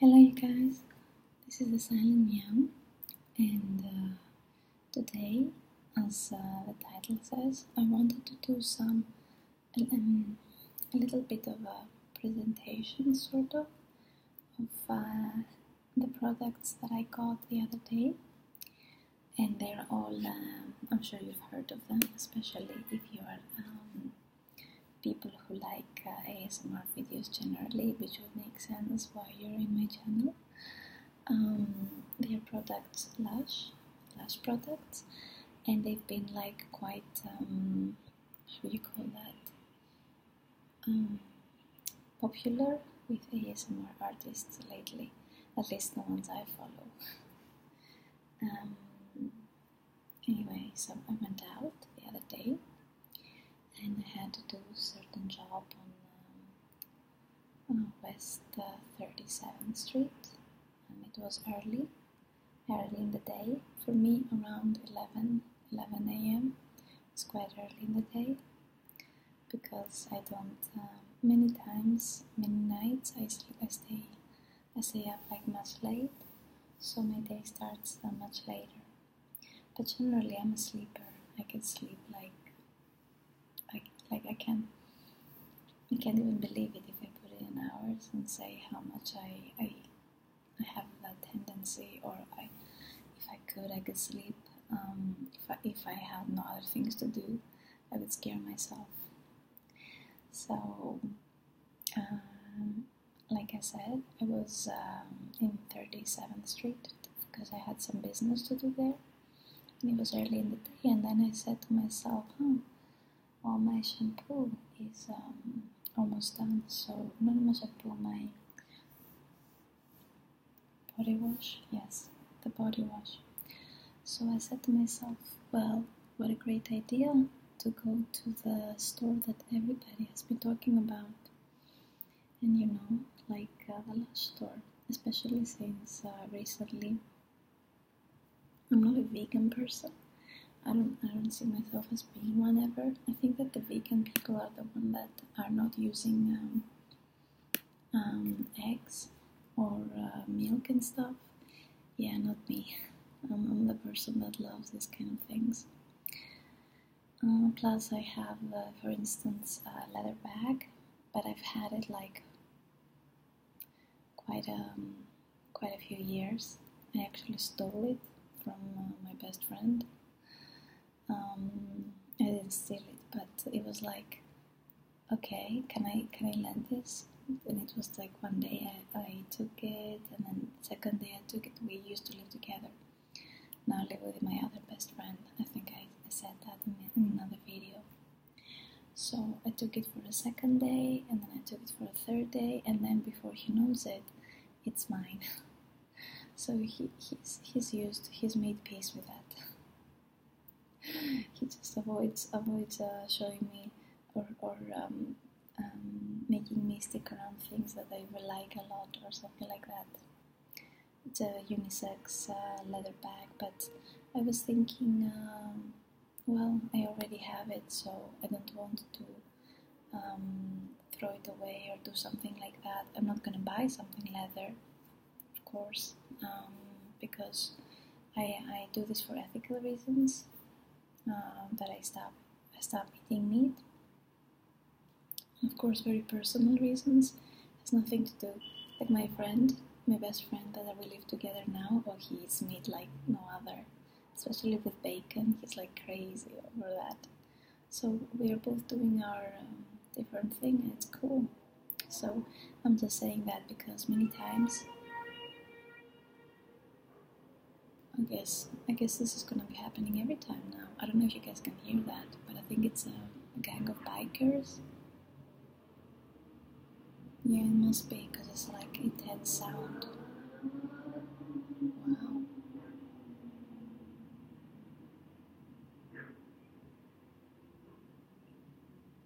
Hello you guys, this is the Silent Meow, and today, as the title says, I wanted to do a little bit of a presentation of the products that I got the other day, and they're all, I'm sure you've heard of them, especially if you are people who like ASMR videos generally, which would make sense why you're in my channel. Their products, Lush Products, and they've been like quite, how do you call that, popular with ASMR artists lately, at least the ones I follow. Anyway, so I went out the other day and I had to do a certain job on West 37th Street. It was early in the day. For me, around 11 a.m. It's quite early in the day because I don't, many nights I stay up like much late, so my day starts much later. But generally I'm a sleeper. I can sleep like I can't even believe it if I put it in hours and say how much I have that tendency, or if I could sleep. If I had no other things to do, I would scare myself. So, like I said, I was in 37th Street because I had some business to do there, and it was early in the day. And then I said to myself, well, my shampoo is almost done. So, not my shampoo, my body wash. Yes, the body wash. So I said to myself, well, what a great idea to go to the store that everybody has been talking about. And like the Lush store, especially since recently I'm not a vegan person. I don't see myself as being one ever. I think that the vegan people are the ones that are not using eggs or milk and stuff. Yeah, not me. I'm the person that loves these kind of things. Plus I have, for instance, a leather bag, but I've had it like quite a few years. I actually stole it from my best friend. I didn't steal it, but it was like, okay, can I lend this? And it was like one day I took it, and then the second day I took it. We used to live together. Now I live with my other best friend. I think I said that in another video. So I took it for the second day, and then I took it for the third day, and then before he knows it, it's mine. So he's made peace with that. He just avoids showing me or making me stick around things that I will like a lot or something like that. It's a unisex leather bag, but I was thinking, well, I already have it, so I don't want to throw it away or do something like that. I'm not gonna buy something leather, of course, because I do this for ethical reasons. That I stop eating meat. Of course, very personal reasons. It has nothing to do. Like my best friend that we live together now, well, he eats meat like no other, especially with bacon. He's like crazy over that. So we are both doing our different thing, and it's cool. So I'm just saying that because many times, I guess this is gonna be happening every time now. I don't know if you guys can hear that, but I think it's a gang of bikers. Yeah, it must be, because it's like intense sound. Wow.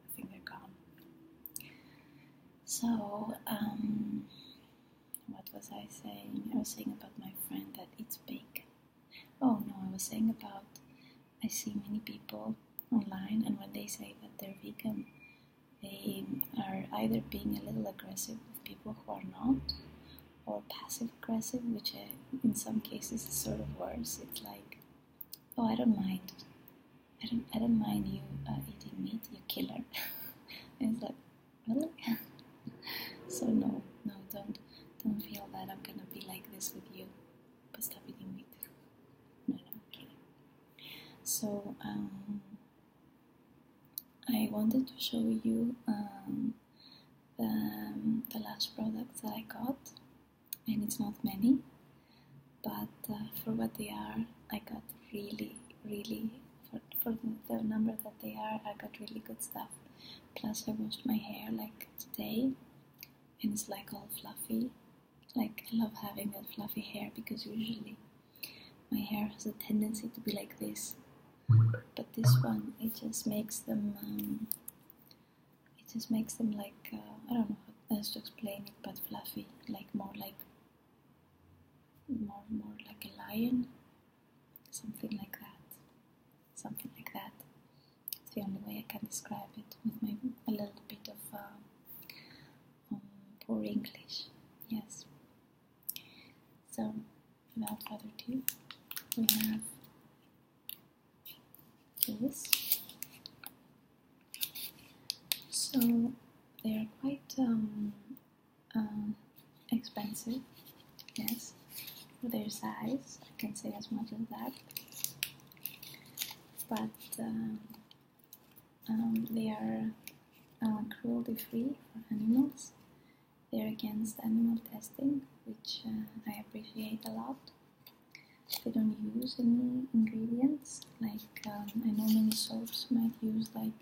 I think they're gone. So, what was I saying? I was saying about my friend that eats bacon. Oh no, I was saying about, I see many people online, and when they say that they're vegan, they are either being a little aggressive with people who are not, or passive aggressive, which in some cases is sort of worse. It's like, oh, I don't mind. I don't mind you eating meat, you killer. And it's like, really? So no, don't feel that I'm gonna be like this with you, but stop eating meat. No, I'm kidding. So I wanted to show you the Lush products that I got, and it's not many, but for what they are, I got really for the number that they are, I got really good stuff. Plus I washed my hair like today, and it's like all fluffy. Like, I love having that fluffy hair because usually my hair has a tendency to be like this, but this one, it just makes them like I don't know how else to explain it, but fluffy, like more like a lion, something like that. It's the only way I can describe it with a little bit of poor English. Yes. So, without further ado, we have this. So they are quite expensive, yes, for their size. I can say as much as that. But they are cruelty-free for animals. They're against animal testing, which I appreciate a lot. They don't use any ingredients, like I know many soaps might use like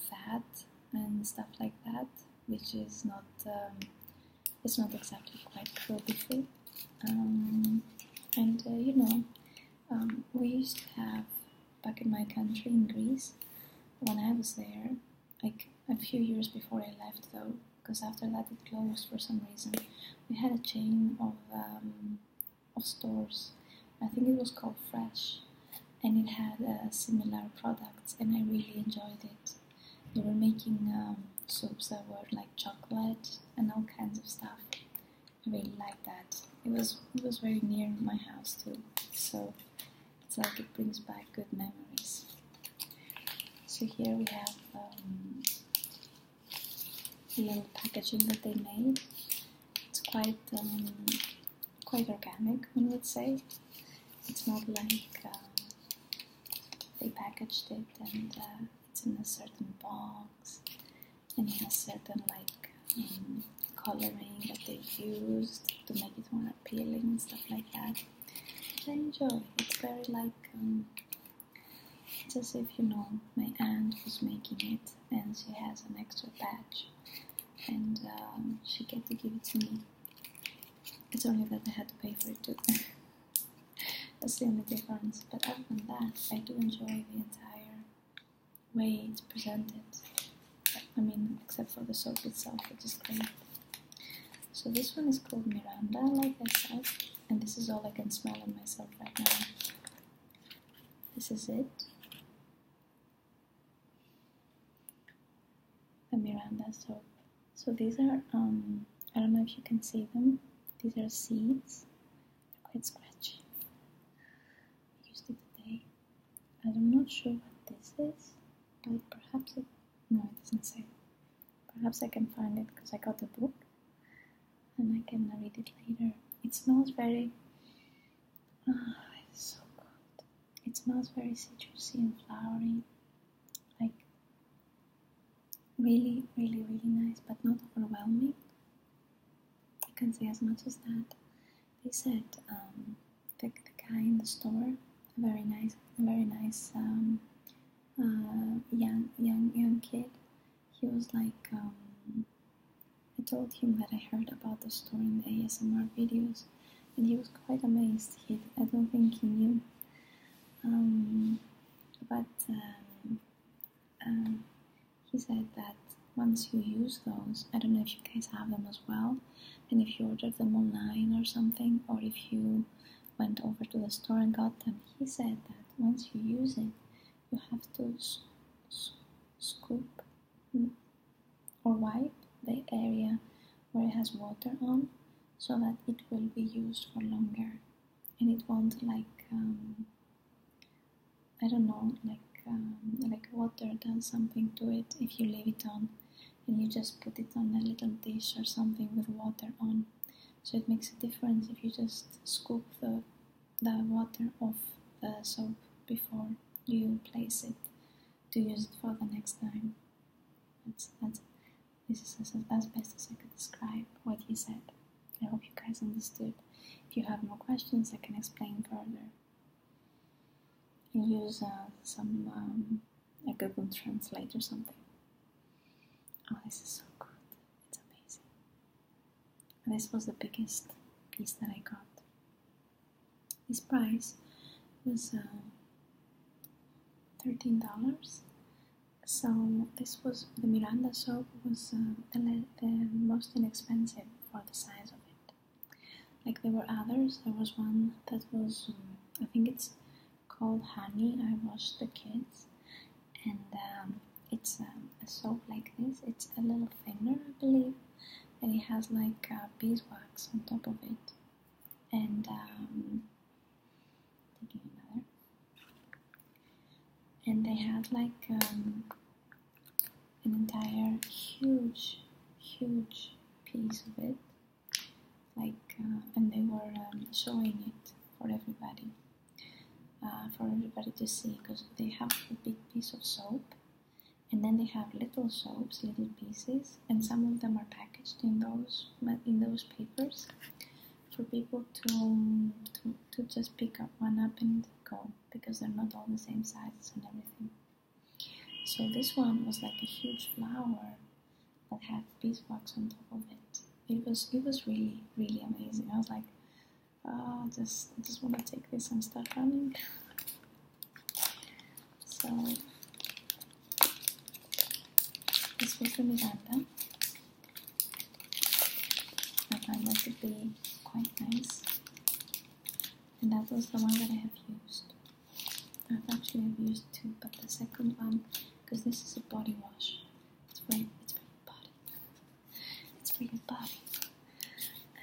fat and stuff like that, which is not it's not exactly quite cruelty-free. And we used to have, back in my country in Greece, when I was there, like a few years before I left though, because after that it closed for some reason, we had a chain of stores. I think it was called Fresh, and it had similar products, and I really enjoyed it. They were making soaps that were like chocolate and all kinds of stuff. I really liked that. It was very near my house too, so it's like it brings back good memories. So here we have a little packaging that they made. It's quite organic, one would say. It's not like they packaged it and it's in a certain box, and it has certain like coloring that they used to make it more appealing and stuff like that, which I enjoy. It's very like it's as if, my aunt was making it and she has an extra batch, and she get to give it to me. It's only that I had to pay for it too. That's the only difference. But other than that, I do enjoy the entire way it's presented. I mean, except for the soap itself, which is great. So this one is called Miranda, like I said, and this is all I can smell on myself right now. This is it. The Miranda soap. So these are, I don't know if you can see them. These are seeds. They're quite scratchy. I used it today. I'm not sure what this is, but perhaps no, it doesn't say. Perhaps I can find it because I got the book and I can read it later. It smells very, it's so good. It smells very citrusy and flowery, like really nice, but not overwhelming. I can say as much as that. They said the guy in the store, a very nice young kid. He was like, I told him that I heard about the store in the ASMR videos, and he was quite amazed. I don't think he knew, but he said that once you use those, I don't know if you guys have them as well, and if you ordered them online or something, or if you went over to the store and got them, he said that once you use it, you have to scoop or wipe the area where it has has water on, so that it will be used for longer, and it won't I don't know, like water does something to it if you leave it on and you just put it on a little dish or something with water on. So it makes a difference if you just scoop the water off the soap before you place it to use it for the next time. This is as best as I could describe what he said. I hope you guys understood. If you have more questions, I can explain further. And use a Google Translate or something. Oh, this is so good. It's amazing. And this was the biggest piece that I got. This price was $13. So this was, the Miranda soap was the most inexpensive for the size of it. Like there were others. There was one that was, I think it's called Honey, I Washed the Kids, and it's a soap like this. It's a little thinner, I believe, and it has like beeswax on top of it. And taking another, and they had like an entire huge piece of it, like, and they were showing it for everybody. To see, because they have a big piece of soap, and then they have little soaps, little pieces, and some of them are packaged in those papers for people to just pick up one up and go, because they're not all the same sizes and everything. So this one was like a huge flower that had beeswax on top of it. It was really amazing. I was like, I just want to take this and start running. So this was the Miranda. I found that to be quite nice, and that was the one that I have used. I've used two, but the second one, because this is a body wash, it's for your body. It's for your body,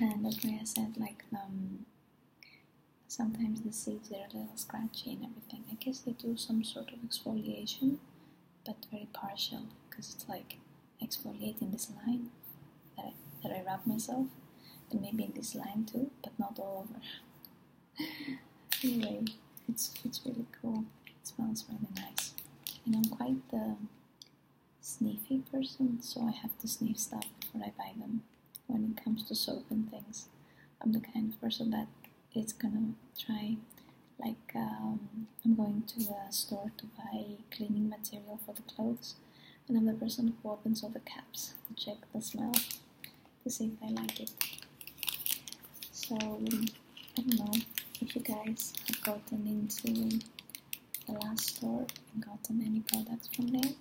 and that's why I said like sometimes the seeds, they're a little scratchy and everything. I guess they do some sort of exfoliation, but very partial, because it's like exfoliating this line that I rub myself, and maybe in this line too, but not all over. Anyway, it's really cool. It smells really nice, and I'm quite the sniffy person, so I have to sniff stuff before I buy them. When it comes to soap and things, I'm the kind of person that is gonna try, like I'm going to a store to buy cleaning material for the clothes, and I'm the person who opens all the caps to check the smell to see if I like it. So I don't know if you guys have gotten into the last store and gotten any products from there.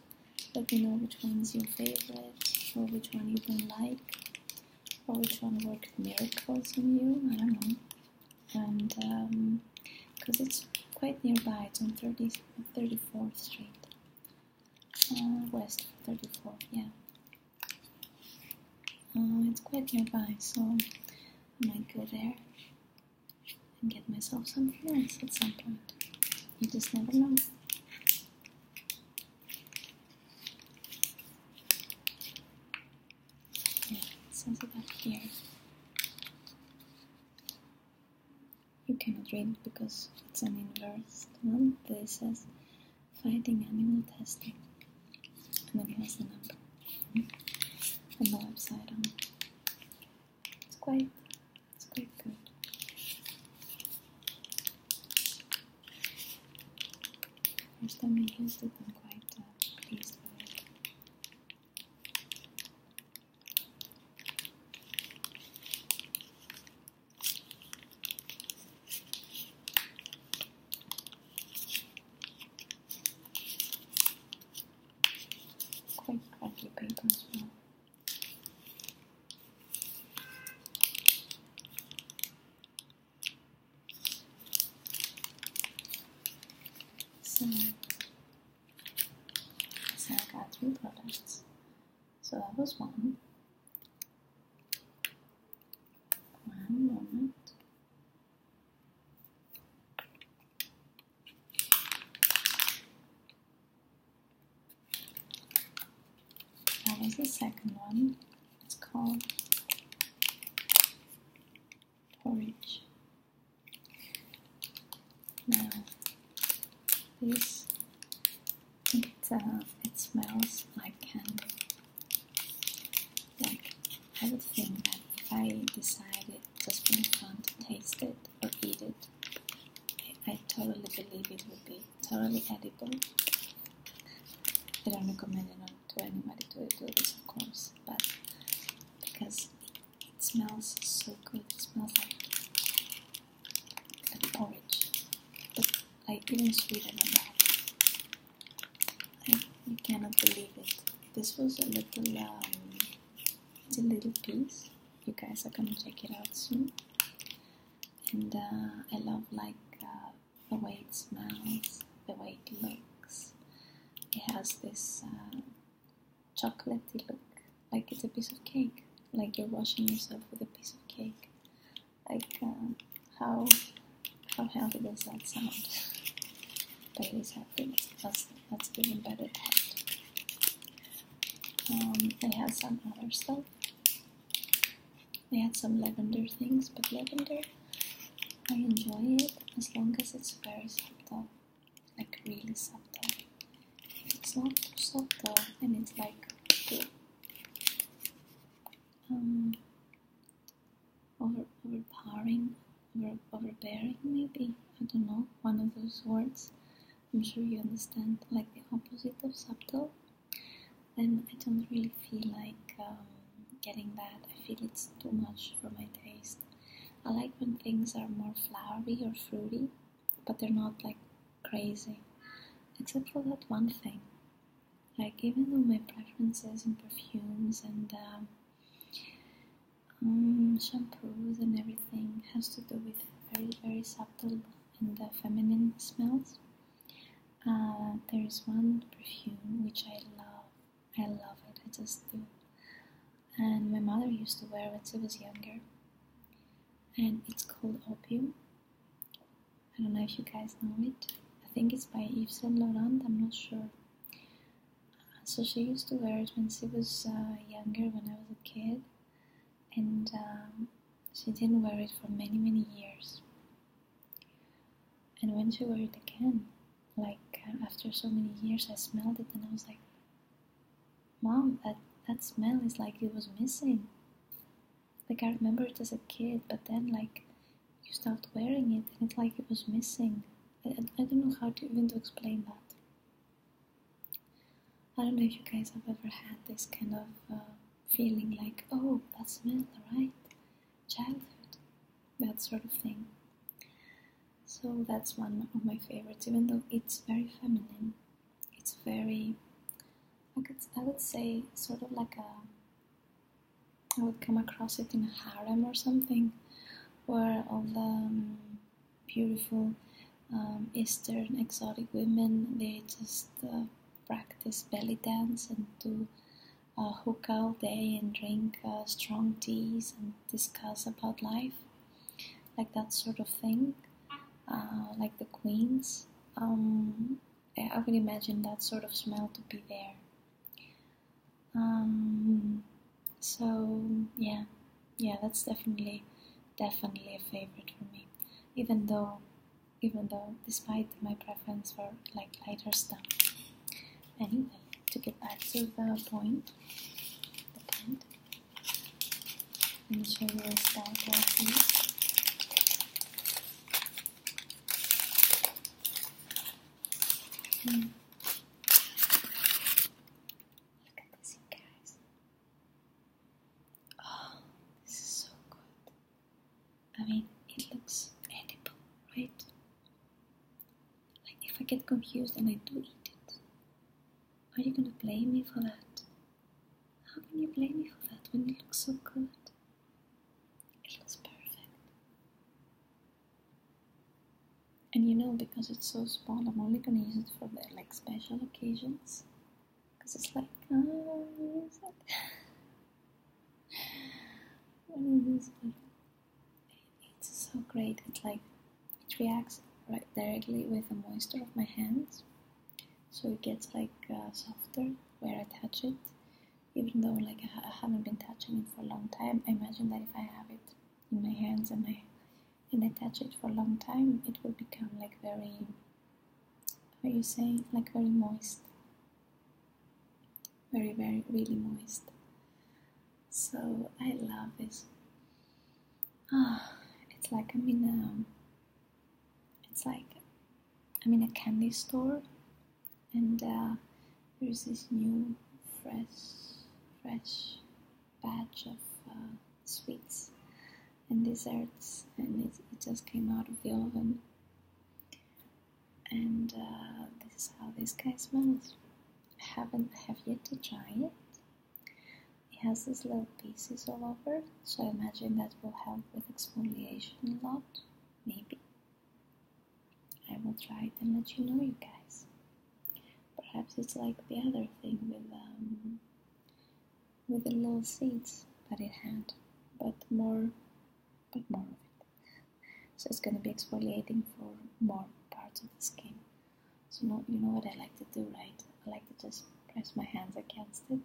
Let me know which one is your favorite, or which one you don't like, or which one worked miracles on you. I don't know. And because it's quite nearby, it's on 34th Street, west 34th, yeah. It's quite nearby, so I might go there and get myself something else at some point. You just never know. Yeah, it says it up here. You cannot read it because it's an inverse one. But it says fighting animal testing, and then it has the number and the website on it. It's quite good. First time I used it, I'm quite pleased with it. Quite cracky paper as well. So moment. That was the second one. It's called Porridge. Now, this, it smells like candy. Like, I would think that if I decided just for fun to taste it or eat it, I totally believe it would be totally edible. I don't recommend it to anybody to do this, of course, but because it smells so good. It smells like porridge, but like even sweeter than that. You cannot believe it. This was a little, it's a little piece. You guys are gonna check it out soon. And I love like the way it smells, the way it looks. It has this chocolatey look, like it's a piece of cake, like you're washing yourself with a piece of cake. Like how healthy does that sound? But it is healthy. That's even better part. They had some other stuff. They had some lavender things, but lavender, I enjoy it as long as it's very subtle, like really subtle. If it's not too subtle and it's like too overbearing maybe, I don't know, one of those words. I'm sure you understand, like the opposite of subtle. Then I don't really feel like getting that. I feel it's too much for my taste. I like when things are more flowery or fruity, but they're not like crazy. Except for that one thing. Like even though my preferences in perfumes and shampoos and everything has to do with very, very subtle and feminine smells, there is one perfume which I love. I love it, I just do. And my mother used to wear it when she was younger. And it's called Opium. I don't know if you guys know it. I think it's by Yves Saint Laurent, I'm not sure. So she used to wear it when she was younger, when I was a kid. And she didn't wear it for many, many years. And when she wore it again, like after so many years, I smelled it and I was like, Mom, that smell is like it was missing. Like I remember it as a kid, but then like you stopped wearing it and it's like it was missing. I don't know how to even to explain that. I don't know if you guys have ever had this kind of feeling like, oh, that smell, right? Childhood, that sort of thing. So that's one of my favorites, even though it's very feminine. It's very, I would say, sort of like I would come across it in a harem or something, where all the beautiful Eastern exotic women, they just practice belly dance and do hookah all day and drink strong teas and discuss about life, like that sort of thing, like the queens. I would imagine that sort of smell to be there. So yeah, that's definitely a favorite for me. Even though, despite my preference for like lighter stuff. Anyway, to get back to the point, let me show you a sample of these. Look at this, you guys. Oh, this is so good. I mean, it looks edible, right? Like, if I get confused and I do eat it, are you gonna blame me for that? How can you blame me for that when it looks so good? It looks perfect. And you know, because it's so small, I'm only gonna use it for the like special occasions. Because it's like, oh, use it. When I use it, so great. It's like it reacts right directly with the moisture of my hands, so it gets like softer where I touch it. Even though like I haven't been touching it for a long time, I imagine that if I have it in my hands and I touch it for a long time, it will become like very, how you say, like very moist, very really moist. So I love this. It's like I'm in a candy store, and there's this new fresh batch of sweets and desserts, and it just came out of the oven, and this is how this guy smells. I have yet to try it. It has these little pieces all over, so I imagine that will help with exfoliation a lot. Maybe I will try it and let you know, you guys. Perhaps it's like the other thing with the little seeds that it had, but more of it. So it's going to be exfoliating for more parts of the skin. So you know what I like to do, right? I like to just press my hands against it,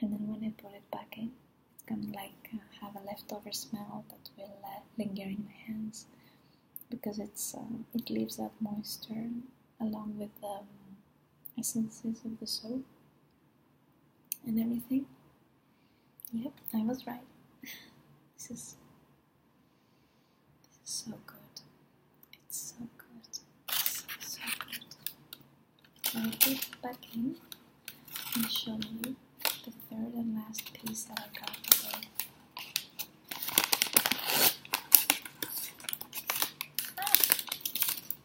and then when I put it back in, it's going to like have a leftover smell that will linger in my hands, because it leaves that moisture along with the essences of the soap and everything. Yep, I was right. This is so good. It's so good. So good. I'll put it back in and show you the third and last piece that I got today.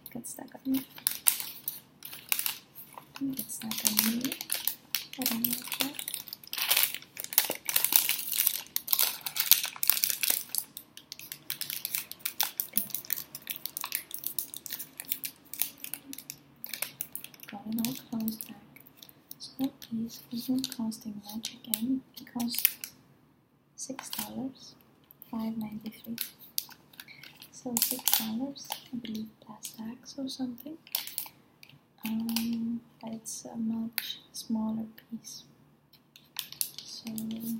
It got stuck on me. It gets stuck on me. I don't like that. Got it all closed back. So that piece was not costing much again. It cost $6, $5.93. So $6, I believe, plus tax or something. But it's a much smaller piece. So yeah,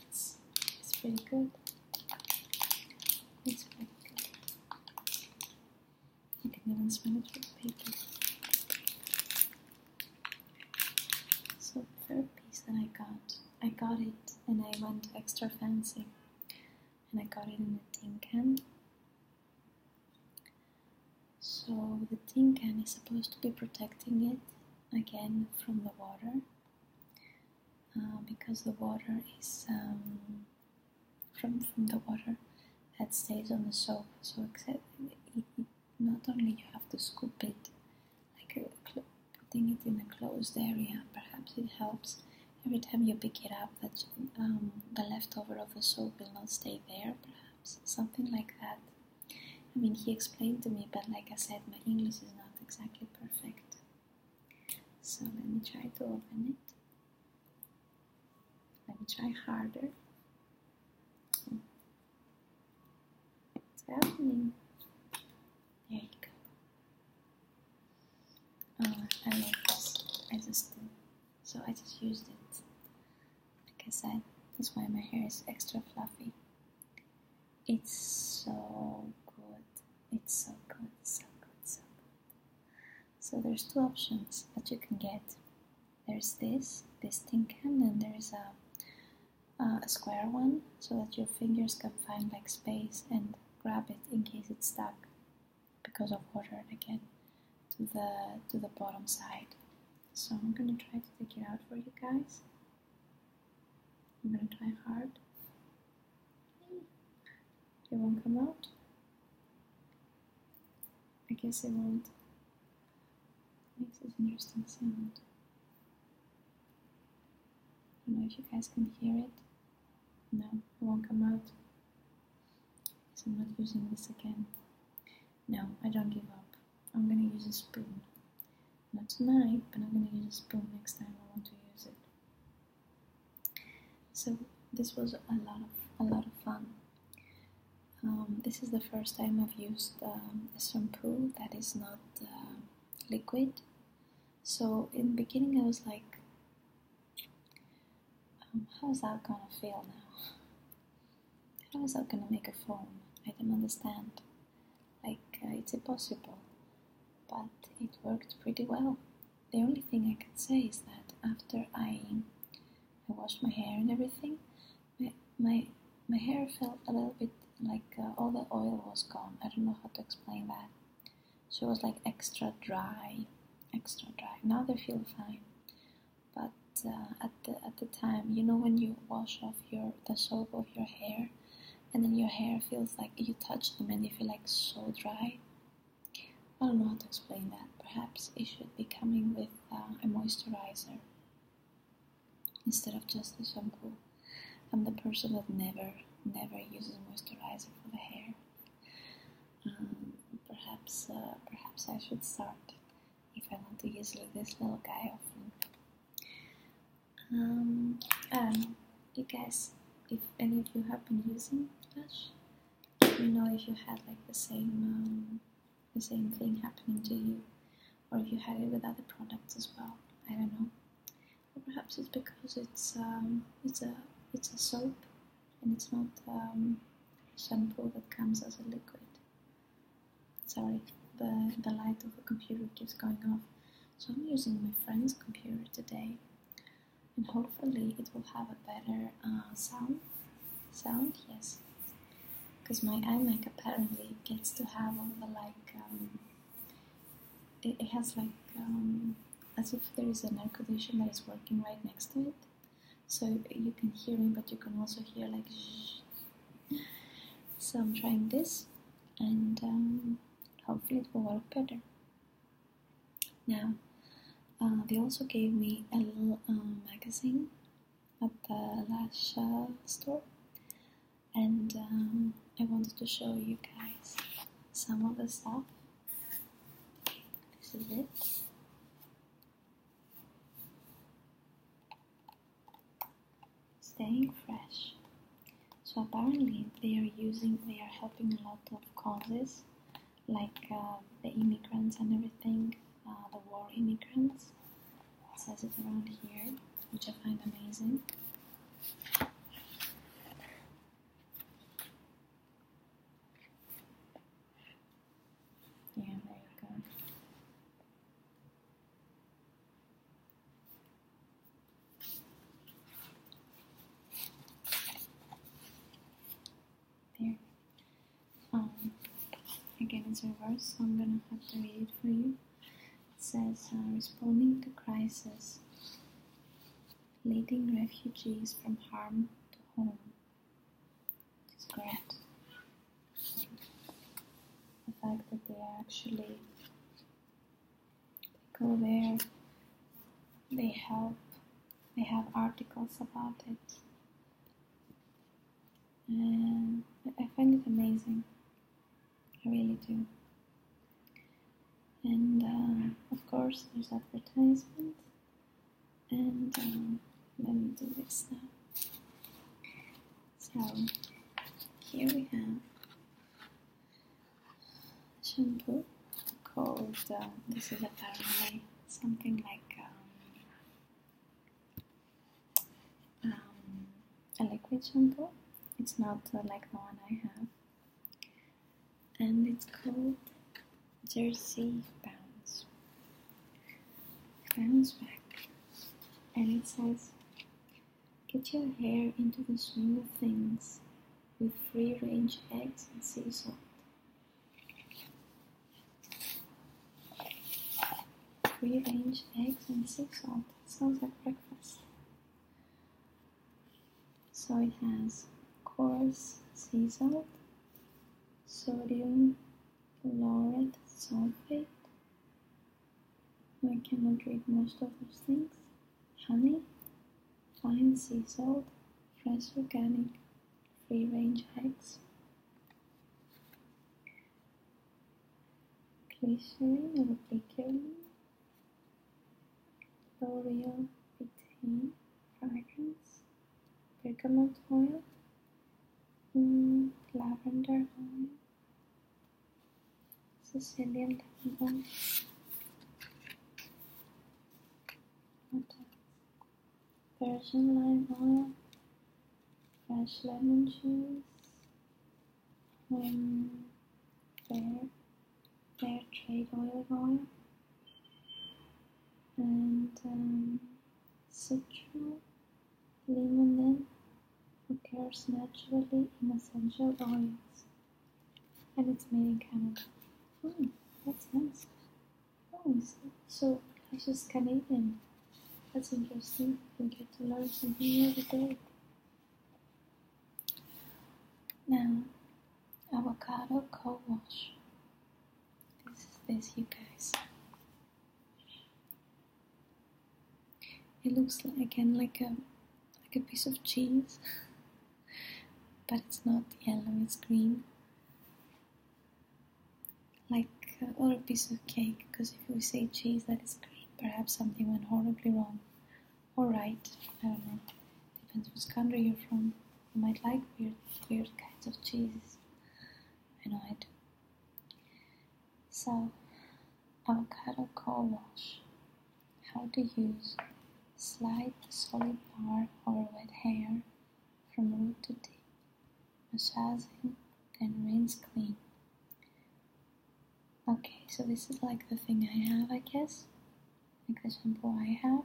it's pretty good. It's pretty good. You can even smell it with the paper. So the third piece that I got it, and I went extra fancy, and I got it in a tin can. So the tin can is supposed to be protecting it again from the water, because the water is from the water that stays on the soap. So except not only you have to scoop it, like putting it in a closed area, perhaps it helps every time you pick it up that the leftover of the soap will not stay there, perhaps something like that. I mean, he explained to me, but like I said, my English is not exactly perfect. So let me try to open it. Let me try harder. It's happening. There you go. I love this. I just used it. Like I said, that's why my hair is extra fluffy. It's so good. It's so good, so good, so good. So there's two options that you can get. There's this tin can, and there's a square one, so that your fingers can find like space and grab it in case it's stuck because of water again to the bottom side. So I'm gonna try to take it out for you guys. I'm gonna try hard. It won't come out. I guess it won't. It makes this interesting sound. I don't know if you guys can hear it. No, it won't come out. So I'm not using this again. No, I don't give up. I'm gonna use a spoon. Not tonight, but I'm gonna use a spoon next time I want to use it. So this was a lot of fun. This is the first time I've used a shampoo that is not liquid. So in the beginning I was like, how is that gonna feel now? How is that gonna make a foam? I don't understand. Like, it's impossible. But it worked pretty well. The only thing I can say is that after I washed my hair and everything, my hair felt a little bit like all the oil was gone. I don't know how to explain that. So it was like extra dry. Now they feel fine. But at the time, you know, when you wash off the soap of your hair, and then your hair feels like you touch them and you feel like so dry. I don't know how to explain that. Perhaps it should be coming with a moisturizer instead of just the shampoo. I'm the person that never uses moisturizer for the hair. Perhaps I should start if I want to use this little guy often. I don't know. You guys, if any of you have been using Lush, let me know if you had like the same thing happening to you, or if you had it with other products as well. I don't know. Or perhaps it's because it's a soap and it's not shampoo that comes as a liquid. Sorry, the light of the computer keeps going off. So I'm using my friend's computer today, and hopefully it will have a better sound. Yes, because my iMac apparently gets to have all the it has like as if there is an air conditioner that is working right next to it, so you can hear me, but you can also hear like zzz. So I'm trying this, and hopefully it will work better. Now, they also gave me a little magazine at the Lush store, and I wanted to show you guys some of the stuff. This is it. Staying fresh. So apparently they are helping a lot of causes, like the immigrants and everything, the war immigrants. It says it around here, which I find amazing. Yeah, there you go. There. Again, it's reversed, so I'm gonna have to read it for you. It says, responding to crisis, leading refugees from harm to home. It's great. The fact that they actually go there, they help, they have articles about it, and I find it amazing. I really do. And of course there's advertisement, and let me do this now. So here we have a shampoo called, this is apparently something like a liquid shampoo. It's not like the one I have, and it's called Jersey Bounce Back, and it says, get your hair into the swing of things with free-range eggs and sea salt. Free-range eggs and sea salt. Sounds like breakfast. So it has coarse sea salt, sodium lauryl sulfate. I cannot read most of those things. Honey, fine sea salt, fresh organic, free-range eggs, glycerin or glycerin, L'Oreal Retain fragrance, bergamot oil, lavender oil, Sicilian lemon oil, Persian lime oil, fresh lemon juice, fair trade olive oil, and citral limonene occurs naturally in essential oils, and it's made in Canada. That's nice. Oh, so it's just Canadian. That's interesting. We get to learn something new every day. Now, avocado co-wash. This is this, you guys. It looks again like a piece of cheese, but it's not yellow, it's green. Or a piece of cake, because if we say cheese that is green, perhaps something went horribly wrong. Or right, I don't know. Depends which country you're from. You might like weird kinds of cheeses. I know I do. So, avocado co-wash. How to use: slide the solid bar over wet hair from root to tip, massaging, then rinse clean. Okay, so this is like the thing I have, I guess, like the shampoo I have.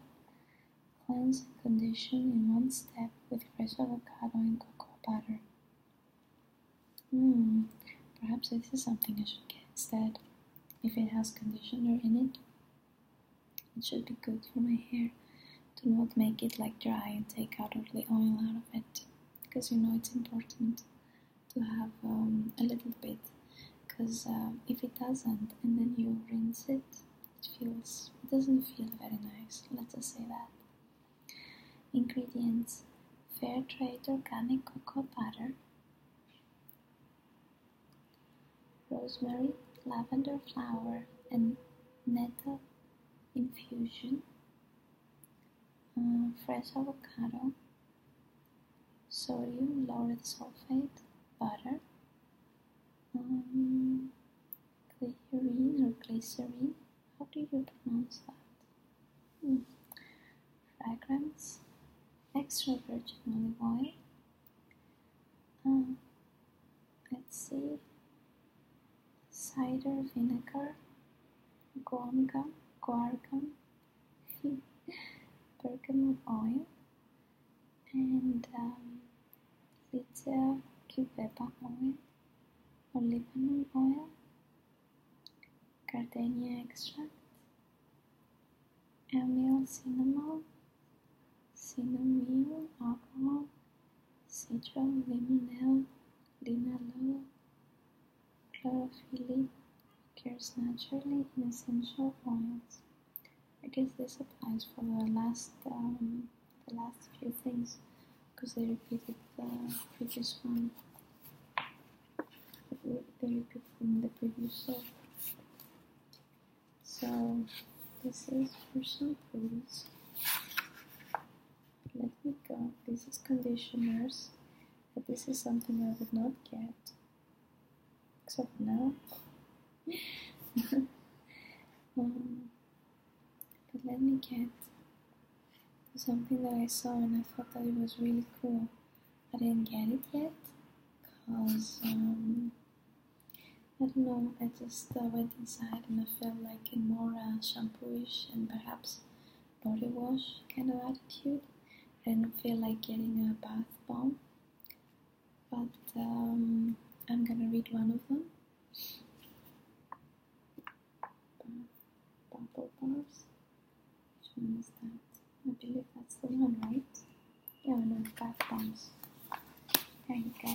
Cleanse and condition in one step with fresh avocado and cocoa butter. Perhaps this is something I should get instead. If it has conditioner in it, it should be good for my hair to not make it like dry and take out all the oil out of it. Because you know it's important to have a little bit. Because if it doesn't, and then you rinse it, it doesn't feel very nice. Let's just say that. Ingredients: fair trade organic cocoa butter, rosemary, lavender flower, and nettle infusion, fresh avocado, sodium lauryl sulfate, butter, glycerine, how do you pronounce that? Fragrance, extra virgin olive oil, let's see, cider vinegar, guargum, bergamot oil, and Lycia cubeba oil, olibanum oil, gardenia extract, amyl cinnamon, cinnamon, alcohol, citral, limonene, linalool, chlorophyll, occurs naturally in essential oils. I guess this applies for the last few things, because they repeated the previous one. They repeated in the previous soap. So this is for shampoos. Let me go. This is conditioners, but this is something I would not get, except now. But let me get something that I saw and I thought that it was really cool. I didn't get it yet because I don't know, I just went inside and I felt like a more shampoo-ish and perhaps body wash kind of attitude. I didn't feel like getting a bath bomb, but I'm gonna read one of them. Bubble bars. Which one is that? I believe that's the one, right? Yeah, no, bath bombs. There you go.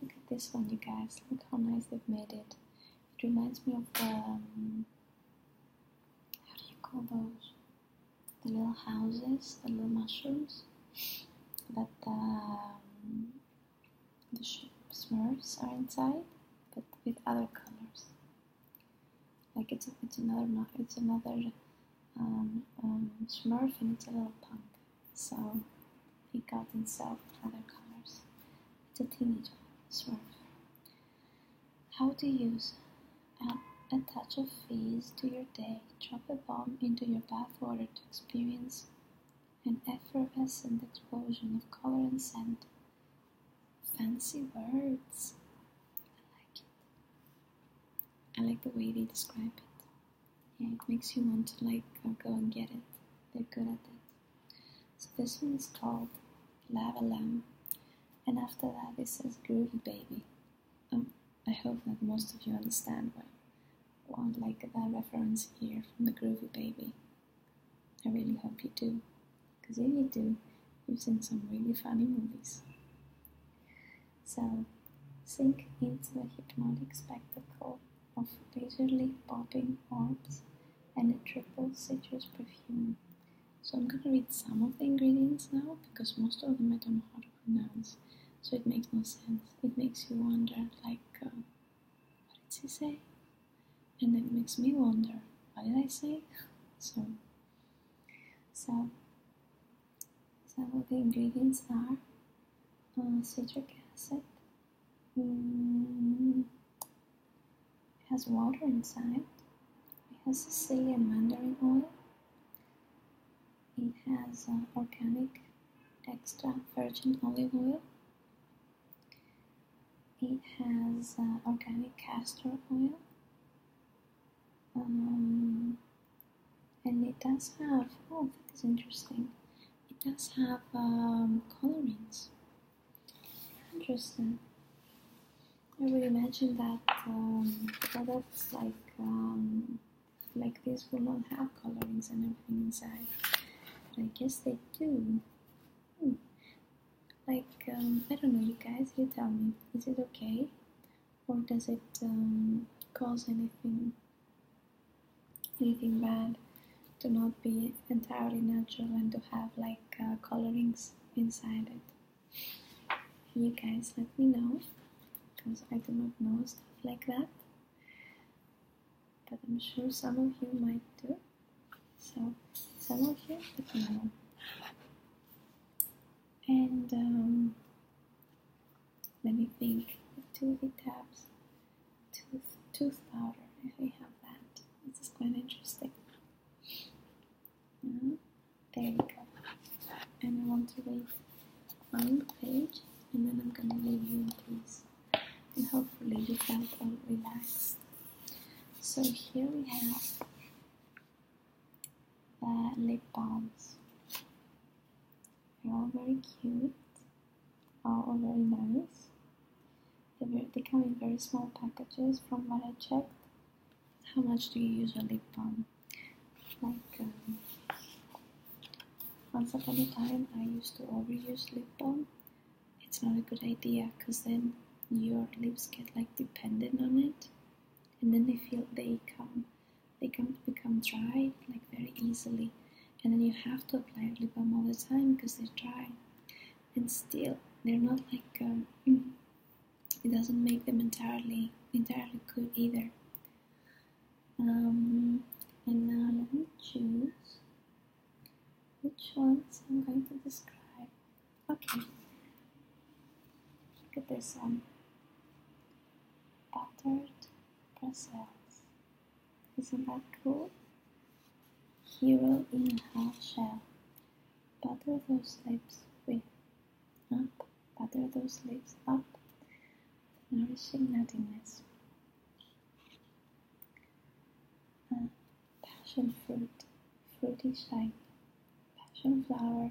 Look at this one, you guys. Look how nice they've made it. It reminds me of how do you call those? The little houses, the little mushrooms that the Smurfs are inside, but with other colors. Like it's another Smurf and it's a little punk. So he got himself other colors. It's a teenager, swerve. How to use add a touch of fizz to your day. Drop a bomb into your bathwater to experience an effervescent explosion of color and scent. Fancy words. I like it. I like the way they describe it. Yeah, it makes you want to go and get it. They're good at it. So this one is called Lava Lamb, and after that it says Groovy Baby. I hope that most of you understand what like that reference here from the Groovy Baby. I really hope you do, because if you do, you've seen some really funny movies. So sink into a hypnotic spectacle of leisurely popping orbs and a triple citrus perfume. So I'm going to read some of the ingredients now, because most of them I don't know how to pronounce, so it makes no sense. It makes you wonder, what did he say? And then it makes me wonder, what did I say? So some of the ingredients are citric acid. It has water inside. It has Sicilian mandarin oil. It has organic extra virgin olive oil. It has organic castor oil. And it does have, that is interesting, it does have colorings. Interesting. I would imagine that products like this will not have colorings and everything inside, but I guess they do. I don't know, you guys, you tell me, is it okay, or does it cause anything bad to not be entirely natural and to have colorings inside it? You guys let me know, because I do not know stuff like that, but I'm sure some of you might do. So some of you let me know. And let me think. The toothy tabs, tooth powder. If we have that, this is quite interesting. There we go. And I want to read one page, and then I'm gonna leave you in peace, and hopefully you felt all relaxed. So here we have lip balms. They're all very cute, all very nice. They come in very small packages from what I checked. How much do you use a lip balm? Once upon a time I used to overuse lip balm. It's not a good idea, because then your lips get dependent on it, and then they become dry very easily, and then you have to apply lip balm all the time because they're dry, and still they're not it doesn't make them entirely good either. And now let me choose which ones I'm going to describe. Okay, look at this one. Buttered Brussels. Isn't that cool? Hero in a half shell. Butter those lips up. Butter those lips up. Nourishing nuttiness. Passion fruit, fruity shine. Passion flower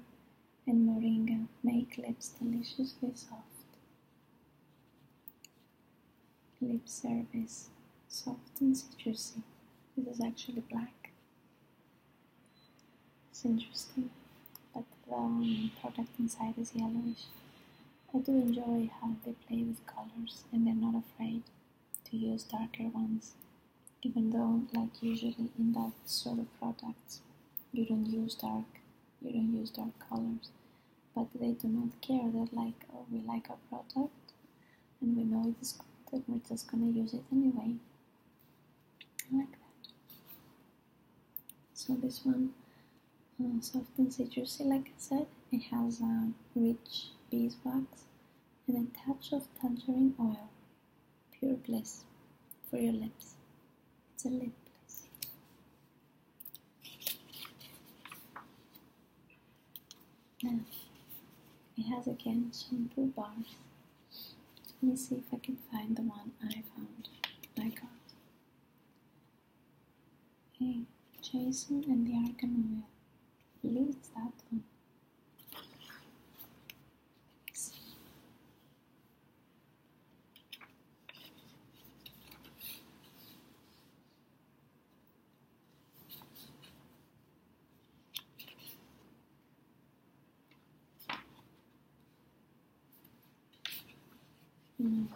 and moringa make lips deliciously soft. Lip service, soft and citrusy. This is actually black. It's interesting, but the product inside is yellowish. I do enjoy how they play with colors, and they're not afraid to use darker ones, even though usually in that sort of products you don't use dark colors, but they do not care. They're oh, we like our product and we know it is good and we're just gonna use it anyway. I like that. So this one, soft and citrusy, like I said, It has a rich beeswax and a touch of tangerine oil. Pure bliss for your lips. It's a lip bliss. Now, it has again shampoo bars. Let me see if I can find the one I found. I got. Hey, Jason and the Argan Oil. I believe it's that one. Mm.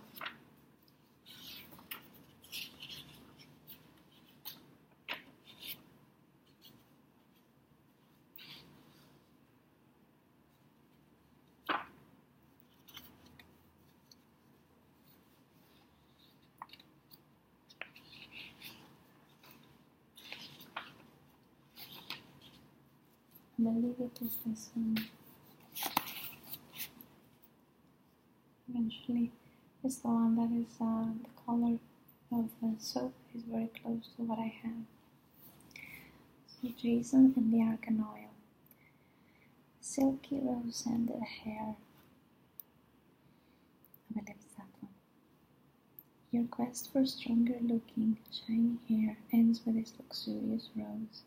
I believe it is this one. Eventually, it's the one that is the color of the soap is very close to what I have. So Jason and the Argan Oil. Silky rose scented hair. I believe it's that one. Your quest for stronger looking, shiny hair ends with this luxurious rose,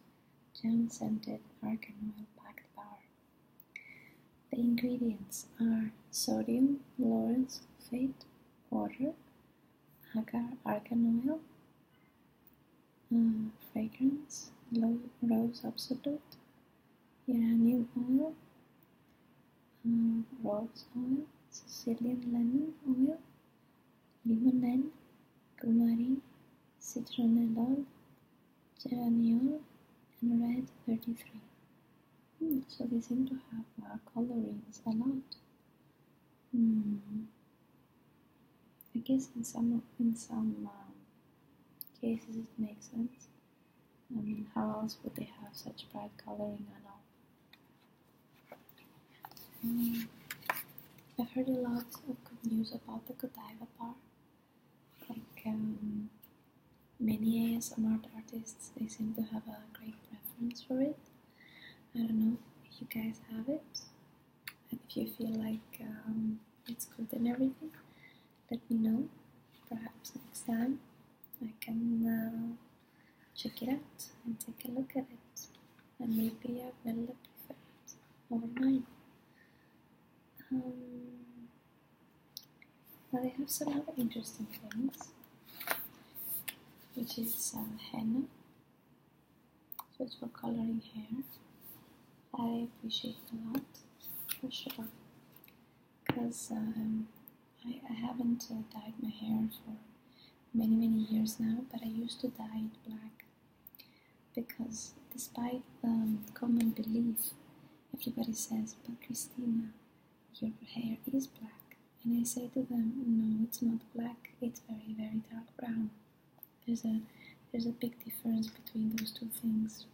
gem scented argan oil packed bar. The ingredients are sodium lauryl sulfate, water, agar argan oil, fragrance, rose absolute, geranium oil, rose oil, Sicilian lemon oil, limonene, coumarin, citronellol, geraniol, and red 33. So they seem to have colorings a lot. I guess in some cases it makes sense. I mean, how else would they have such bright coloring and all? I've heard a lot of good news about the Godiva bar. Like many ASMR artists, they seem to have a great preference for it. I don't know if you guys have it, and if you feel like it's good and everything, let me know. Perhaps next time I can check it out and take a look at it, and maybe I will prefer it over mine. Now they have some other interesting things, which is henna, so it's for coloring hair. I appreciate it a lot, for sure, because I haven't dyed my hair for many years now, but I used to dye it black, because despite common belief, everybody says, but Christina, your hair is black. And I say to them, no, it's not black, it's very dark brown. There's a big difference between those two things.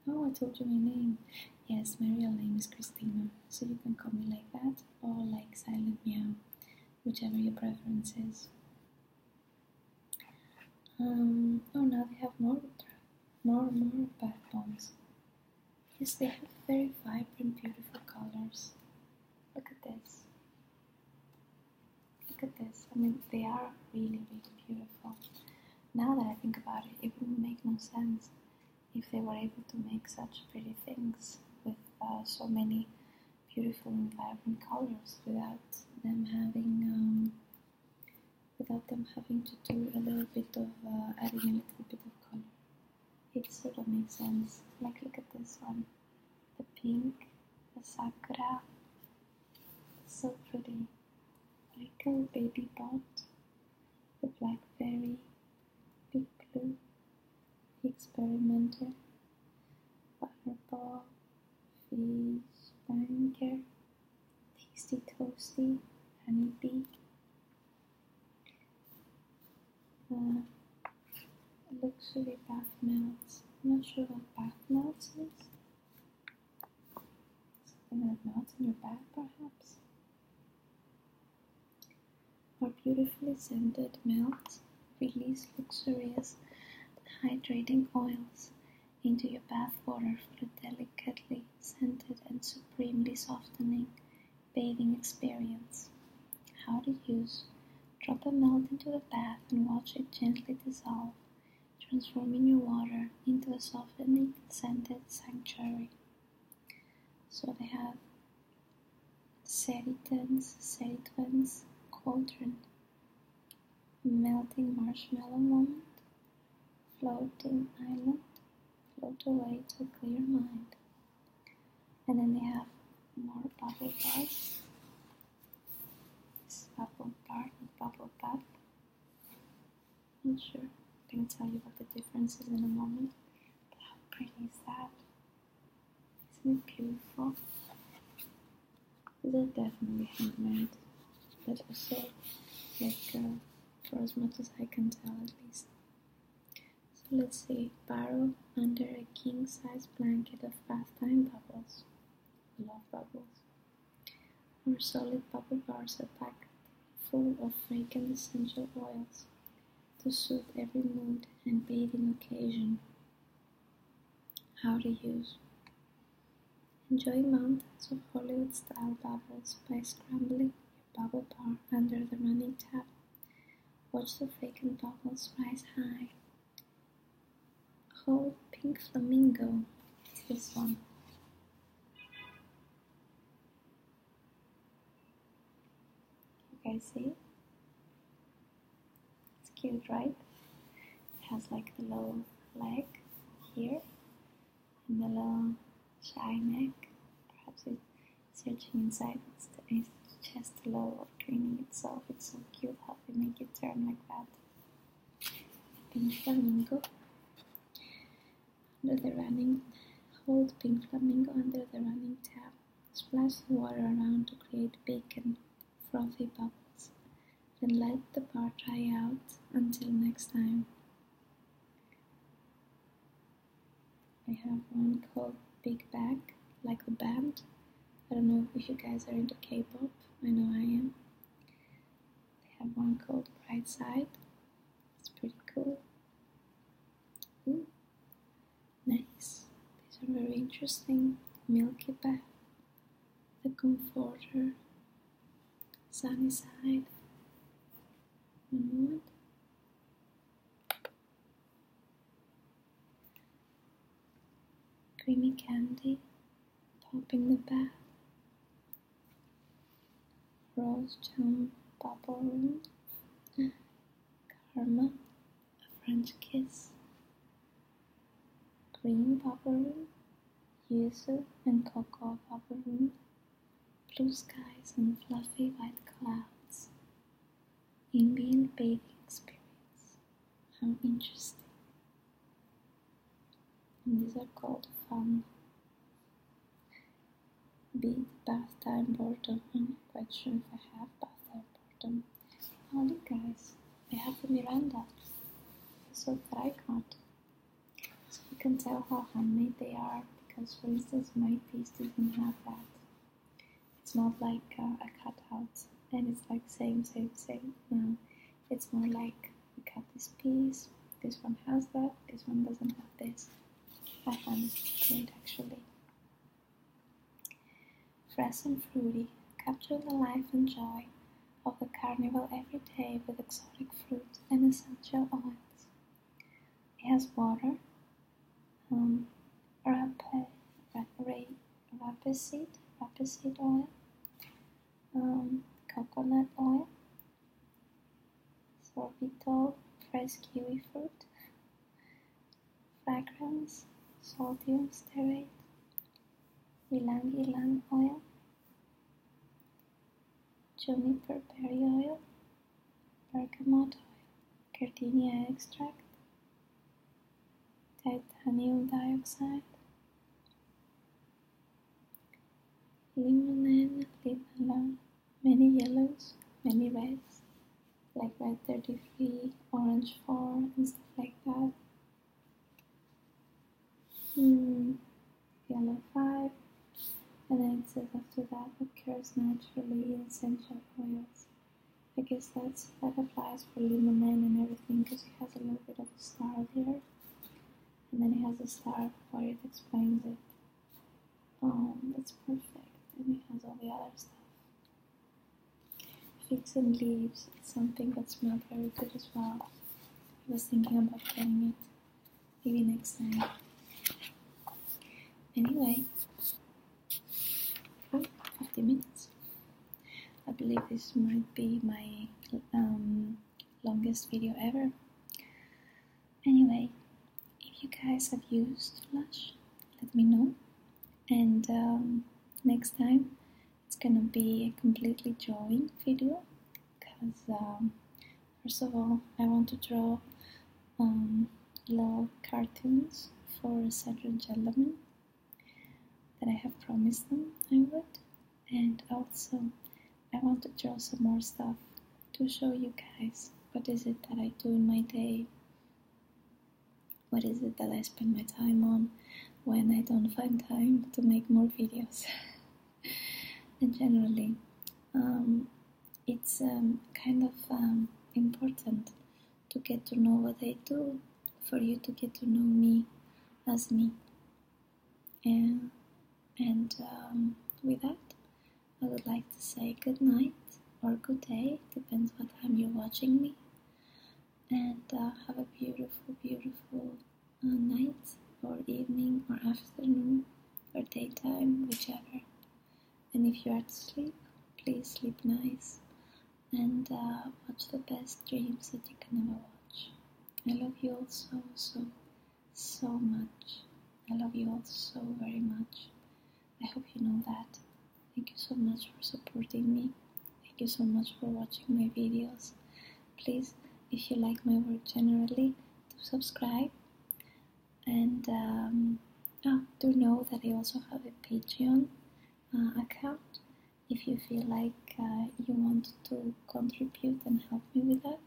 Oh, I told you my name. Yes, my real name is Christina, so you can call me like that or like Silent Meow, whichever your preference is. Oh, now they have more backbones. Yes, they have very vibrant, beautiful colors. Look at this. Look at this. I mean, they are really beautiful. Now that I think about it, it wouldn't make no sense if they were able to make such pretty things with so many beautiful and vibrant colors without them having to do a little bit of adding a little bit of color. It sort of makes sense. Like, look at this one, the pink, the sakura, it's so pretty. Like a baby bot, the blackberry, big blue, experimenter, butterball, fish, banker, tasty toasty, honeybee, luxury bath melts. I'm not sure what bath melts is. something that melts in your bag, perhaps. Or beautifully scented melts release luxurious, hydrating oils into your bath water for a delicately scented and supremely softening bathing experience. How to use: drop a melt into the bath and watch it gently dissolve, transforming your water into a softening scented sanctuary. So they have Seritwins, Cauldron, Melting Marshmallow Moment, Floating Island, Float Away to a Clear Mind. And then they have more bubble bars. This is bubble bar and bubble bath. Not sure. I can tell you what the difference is in a moment. But how pretty is that? Isn't it beautiful? These are definitely handmade, but also like for as much as I can tell at least. So let's see, burrow under a king-size blanket of bath time bubbles. I love bubbles. Or solid bubble bars are packed full of fragrant essential oils to suit every mood and bathing occasion. How to use: enjoy mountains of Hollywood-style bubbles by scrambling your bubble bar under the running tap. Watch the fragrant bubbles rise high. Hold Pink Flamingo. It's this one. You guys see it? It's cute, right? It has like the little leg here and the little shy neck. Perhaps it's searching inside its chest a little, cleaning itself. It's so cute how they make it turn like that. Pink Flamingo. Hold Pink Flamingo under the running tap. Splash the water around to create big and frothy bubbles. Then let the bar dry out until next time. I have one called Big Bag, like a band. I don't know if you guys are into K-pop. I know I am. They have one called Bright Side. It's pretty cool. Ooh, nice. These are very interesting. Milky Bath, The Comforter, Sunny Side. One moment. Creamy Candy, Topping the Bath, Rose Jam Bubble Room, Karma, A French Kiss, Green Bubble Room, Yuzu and Cocoa Bubble Room, Blue Skies and Fluffy White Clouds, Ambient Bathing Experience. How interesting. And these are called Fun. Beat Bath Time Boredom. I'm not quite sure if I have Bath Time Boredom. Oh look guys, I have the Miranda. So that I got. So you can tell how handmade they are, because for instance my piece doesn't have that. It's not like a cutout and it's like same. No, it's more like we cut this piece, this one has that, this one doesn't have this. I find it great actually. Fresh and fruity, capture the life and joy of the carnival every day with exotic fruit and essential oils. It has water, rapeseed oil, coconut oil, sorbitol, fresh kiwi fruit, fragrance, sodium stearate, ylang-ylang oil, juniper berry oil, bergamot oil, gardenia extract, titanium dioxide, limonene, many yellows, many reds, like red 33, orange 4, and stuff like that. Yellow 5, and then it says after that occurs naturally in essential oils. I guess that applies for limonene and everything because it has a little bit of a star there, and then it has a star where it explains it. That's perfect, and it has all the other stuff. Figs and leaves is something that smells very good as well. I was thinking about getting it maybe next time. Anyway, 50 minutes. I believe this might be my longest video ever. Anyway, if you guys have used Lush, let me know. And next time it's gonna be a completely drawing video because first of all I want to draw little cartoons for certain gentlemen that I have promised them I would, and also I want to draw some more stuff to show you guys what is it that I do in my day, what is it that I spend my time on when I don't find time to make more videos. And generally it's kind of important to get to know what I do, for you to get to know me as me. And with that, I would like to say good night or good day, depends what time you're watching me, and have a beautiful, beautiful night or evening or afternoon or daytime, whichever. And if you are to sleep, please sleep nice and watch the best dreams that you can ever watch. I love you all so, so, so much. I love you all so very much. I hope you know that. Thank you so much for supporting me. Thank you so much for watching my videos. Please, if you like my work generally, do subscribe. And do know that I also have a Patreon account. If you feel like you want to contribute and help me with that,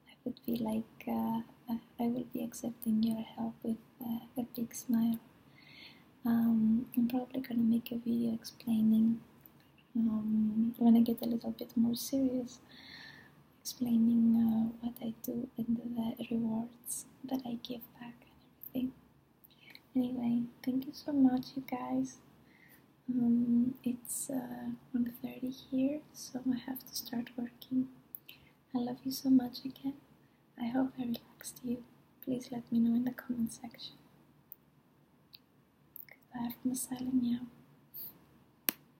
I would be like, I will be accepting your help with a big smile. I'm probably gonna make a video explaining, when I get a little bit more serious, explaining what I do and the rewards that I give back and everything. Anyway, thank you so much, you guys. It's 1:30 here, so I have to start working. I love you so much again. I hope I relaxed you. Please let me know in the comment section. Goodbye from the silent meow.